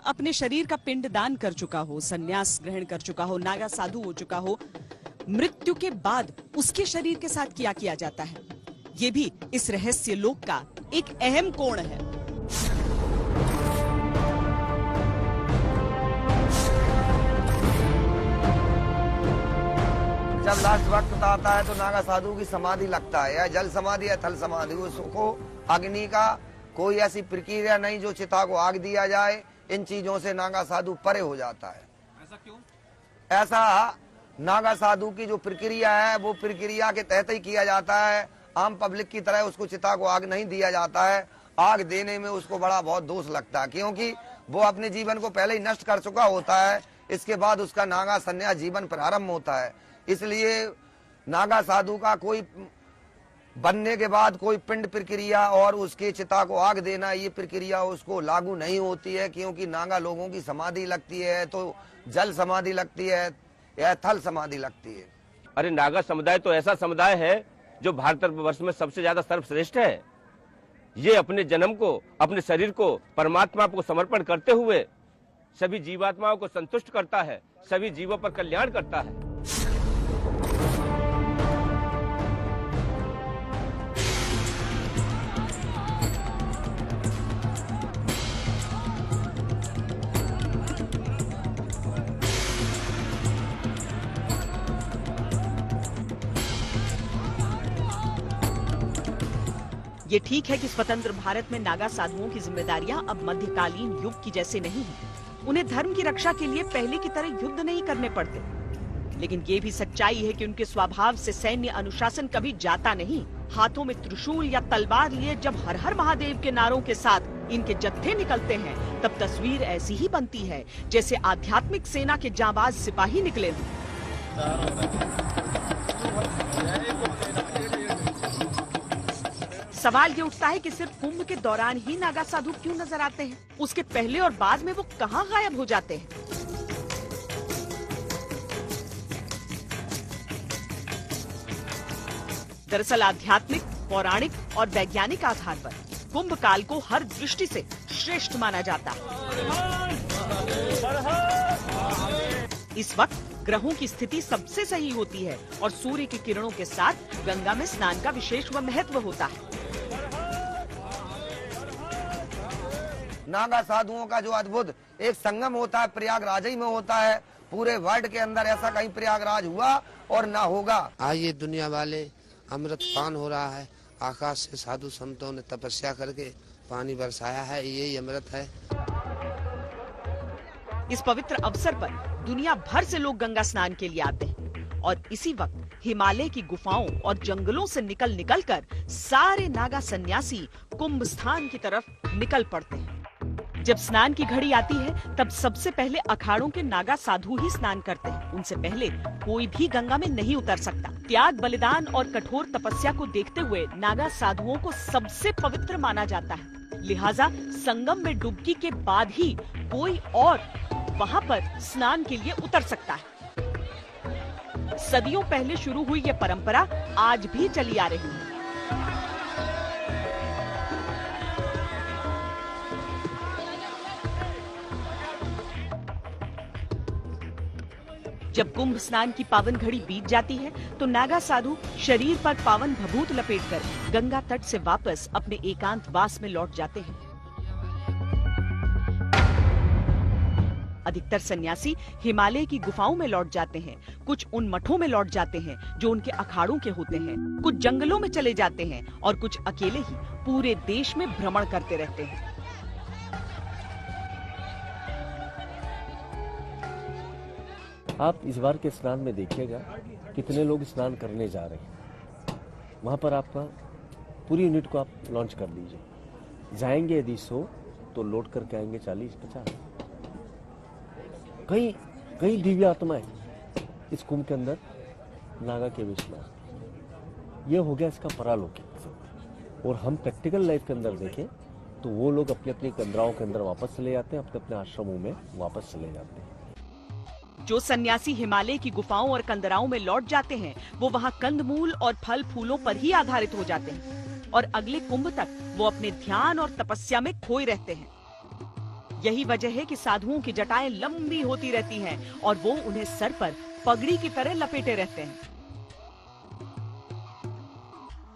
अपने शरीर का पिंडदान कर चुका हो, संन्यास ग्रहण कर चुका हो, नागा साधु हो चुका हो, मृत्यु के बाद उसके शरीर के साथ क्या किया जाता है, ये भी इस रहस्य लोक का एक अहम कोण है। जब लास्ट वक्त आता है तो नागा साधु की समाधि लगता है, या जल समाधि या थल समाधि, उसको अग्नि का कोई ऐसी प्रक्रिया नहीं जो चिता को आग दिया जाए। इन चीजों से नागा साधु परे हो जाता है। ऐसा क्यों? ऐसा नागा साधु की जो प्रक्रिया है वो प्रक्रिया के तहत ही किया जाता है। आम पब्लिक की तरह उसको चिता को आग नहीं दिया जाता है। आग देने में उसको बड़ा बहुत दोष लगता है, क्योंकि वो अपने जीवन को पहले ही नष्ट कर चुका होता है। इसके बाद उसका नागा संन्यास जीवन प्रारंभ होता है। इसलिए नागा साधु का कोई बनने के बाद कोई पिंड प्रक्रिया और उसके चिता को आग देना, ये प्रक्रिया उसको लागू नहीं होती है, क्योंकि नागा लोगों की समाधि लगती है तो जल समाधि लगती है या थल समाधि लगती है। अरे नागा समुदाय तो ऐसा समुदाय है जो भारतवर्ष में सबसे ज्यादा सर्वश्रेष्ठ है। ये अपने जन्म को, अपने शरीर को परमात्मा को समर्पण करते हुए सभी जीवात्माओं को संतुष्ट करता है, सभी जीवों पर कल्याण करता है। ये ठीक है कि स्वतंत्र भारत में नागा साधुओं की जिम्मेदारियां अब मध्यकालीन युग की जैसे नहीं हैं। उन्हें धर्म की रक्षा के लिए पहले की तरह युद्ध नहीं करने पड़ते, लेकिन ये भी सच्चाई है कि उनके स्वभाव से सैन्य अनुशासन कभी जाता नहीं। हाथों में त्रिशूल या तलवार लिए जब हर हर महादेव के नारों के साथ इनके जत्थे निकलते हैं, तब तस्वीर ऐसी ही बनती है जैसे आध्यात्मिक सेना के जांबाज सिपाही निकले हों। सवाल ये उठता है कि सिर्फ कुंभ के दौरान ही नागा साधु क्यों नजर आते हैं? उसके पहले और बाद में वो कहां गायब हो जाते हैं? दरअसल आध्यात्मिक, पौराणिक और वैज्ञानिक आधार पर कुंभ काल को हर दृष्टि से श्रेष्ठ माना जाता है। इस वक्त ग्रहों की स्थिति सबसे सही होती है और सूर्य की किरणों के साथ गंगा में स्नान का विशेष व महत्व होता है। नागा साधुओं का जो अद्भुत एक संगम होता है प्रयागराज ही में होता है। पूरे वर्ल्ड के अंदर ऐसा कहीं प्रयागराज हुआ और ना होगा। आज ये दुनिया वाले अमृत पान हो रहा है। आकाश से साधु संतों ने तपस्या करके पानी बरसाया है, यही अमृत है। इस पवित्र अवसर पर दुनिया भर से लोग गंगा स्नान के लिए आते हैं और इसी वक्त हिमालय की गुफाओं और जंगलों से निकल कर सारे नागा सन्यासी कुंभ स्थान की तरफ निकल पड़ते हैं। जब स्नान की घड़ी आती है तब सबसे पहले अखाड़ों के नागा साधु ही स्नान करते हैं। उनसे पहले कोई भी गंगा में नहीं उतर सकता। त्याग, बलिदान और कठोर तपस्या को देखते हुए नागा साधुओं को सबसे पवित्र माना जाता है। लिहाजा संगम में डुबकी के बाद ही कोई और वहां पर स्नान के लिए उतर सकता है। सदियों पहले शुरू हुई ये परंपरा आज भी चली आ रही है। जब कुंभ स्नान की पावन घड़ी बीत जाती है तो नागा साधु शरीर पर पावन भभूत लपेटकर गंगा तट से वापस अपने एकांत वास में लौट जाते हैं। अधिकतर सन्यासी हिमालय की गुफाओं में लौट जाते हैं, कुछ उन मठों में लौट जाते हैं जो उनके अखाड़ों के होते हैं, कुछ जंगलों में चले जाते हैं और कुछ अकेले ही पूरे देश में भ्रमण करते रहते हैं। आप इस बार के स्नान में देखिएगा कितने लोग स्नान करने जा रहे हैं। वहाँ पर आपका पूरी यूनिट को आप लॉन्च कर दीजिए। जाएंगे यदि 100 तो लोड करके आएंगे 40-50। कई दिव्य आत्माएं इस कुंभ के अंदर नागा के बीच में। ये हो गया इसका परालौकिक। और हम प्रैक्टिकल लाइफ के अंदर देखें तो वो लोग अपनी अपनी कंदराओं के अंदर वापस चले जाते हैं, अपने अपने आश्रमों में वापस चले जाते हैं। जो सन्यासी हिमालय की गुफाओं और कंदराओं में लौट जाते हैं वो वहाँ कंदमूल और फल फूलों पर ही आधारित हो जाते हैं और अगले कुंभ तक वो अपने ध्यान और तपस्या में खोए रहते हैं। यही वजह है कि साधुओं की जटाएं लंबी होती रहती हैं और वो उन्हें सर पर पगड़ी की तरह लपेटे रहते हैं।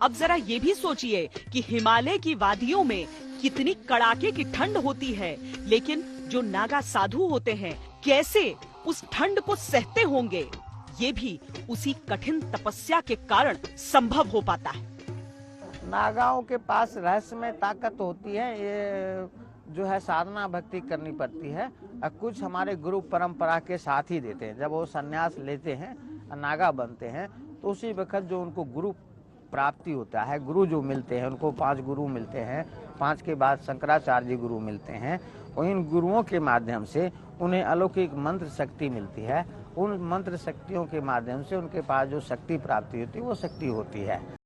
अब जरा ये भी सोचिए कि हिमालय की वादियों में कितनी कड़ाके की ठंड होती है, लेकिन जो नागा साधु होते हैं कैसे उस ठंड को सहते होंगे, ये भी उसी कठिन तपस्या के कारण संभव हो पाता है। नागाओं के पास रहस्यमय ताकत होती है, ये जो है साधना भक्ति करनी पड़ती है। कुछ हमारे गुरु परंपरा के साथ ही देते हैं। जब वो संन्यास लेते हैं, नागा बनते हैं, तो उसी वक्त जो उनको गुरु प्राप्ति होता है, गुरु जो मिलते हैं, उनको 5 गुरु मिलते हैं। 5 के बाद शंकराचार्य जी गुरु मिलते हैं। और इन गुरुओं के माध्यम से उन्हें अलौकिक मंत्र शक्ति मिलती है। उन मंत्र शक्तियों के माध्यम से उनके पास जो शक्ति प्राप्ति होती है वो शक्ति होती है।